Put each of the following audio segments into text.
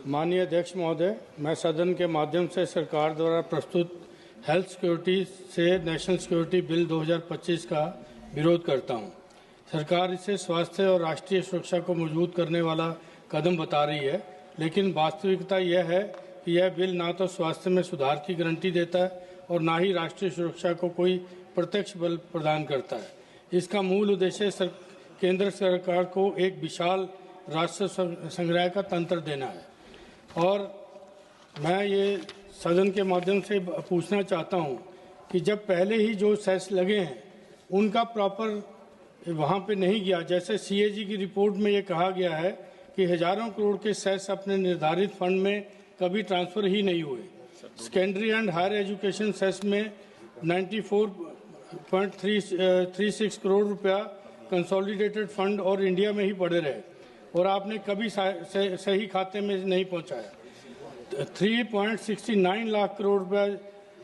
माननीय अध्यक्ष महोदय, मैं सदन के माध्यम से सरकार द्वारा प्रस्तुत हेल्थ सिक्योरिटी से नेशनल सिक्योरिटी बिल 2025 का विरोध करता हूं। सरकार इसे स्वास्थ्य और राष्ट्रीय सुरक्षा को मजबूत करने वाला कदम बता रही है, लेकिन वास्तविकता यह है कि यह बिल ना तो स्वास्थ्य में सुधार की गारंटी देता है और ना ही राष्ट्रीय सुरक्षा को कोई प्रत्यक्ष बल प्रदान करता है। इसका मूल उद्देश्य केंद्र सरकार को एक विशाल राष्ट्र संग्रह का तंत्र देना है। और मैं ये सदन के माध्यम से पूछना चाहता हूँ कि जब पहले ही जो सेस लगे हैं उनका प्रॉपर वहाँ पे नहीं गया, जैसे सीएजी की रिपोर्ट में ये कहा गया है कि हजारों करोड़ के सेस अपने निर्धारित फंड में कभी ट्रांसफर ही नहीं हुए। Secondary and higher education cess में 94.36 करोड़ रुपया कंसोलिडेटेड फंड और इंडिया में ही पड़े रहे और आपने कभी सही खाते में नहीं पहुंचाया। 3.69 लाख करोड़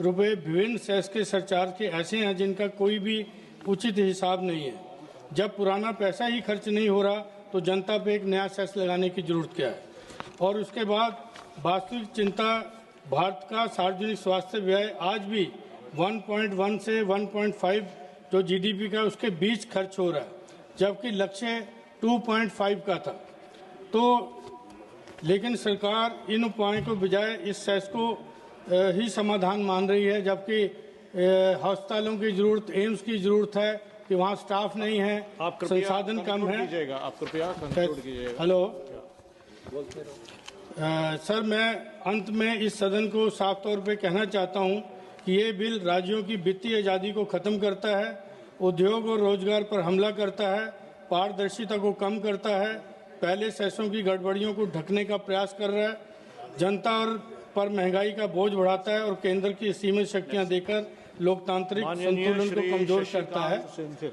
रुपए विभिन्न सेस के सरचार्ज के ऐसे हैं जिनका कोई भी उचित हिसाब नहीं है। जब पुराना पैसा ही खर्च नहीं हो रहा तो जनता पे एक नया सेस लगाने की जरूरत क्या है। और उसके बाद वास्तविक चिंता, भारत का सार्वजनिक स्वास्थ्य व्यय आज भी 1.1 से 1.5 जो जीडीपी का उसके बीच खर्च हो रहा है, जबकि लक्ष्य 2.5 का था। तो लेकिन सरकार इन उपायों को बजाय इस सेस को ही समाधान मान रही है, जबकि अस्पतालों की जरूरत, एम्स की जरूरत है कि वहाँ स्टाफ नहीं है, संसाधन कम है। आप कृपया कंक्लूड कीजिएगा। हेलो सर, मैं अंत में इस सदन को साफ तौर पे कहना चाहता हूँ कि ये बिल राज्यों की वित्तीय आज़ादी को खत्म करता है, उद्योग और रोजगार पर हमला करता है, पारदर्शिता को कम करता है, पहले सेसों की गड़बड़ियों को ढकने का प्रयास कर रहा है, जनता पर महंगाई का बोझ बढ़ाता है और केंद्र की सीमित शक्तियां देकर लोकतांत्रिक संतुलन को कमजोर करता है।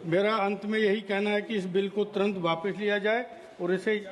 मेरा अंत में यही कहना है कि इस बिल को तुरंत वापस लिया जाए और इसे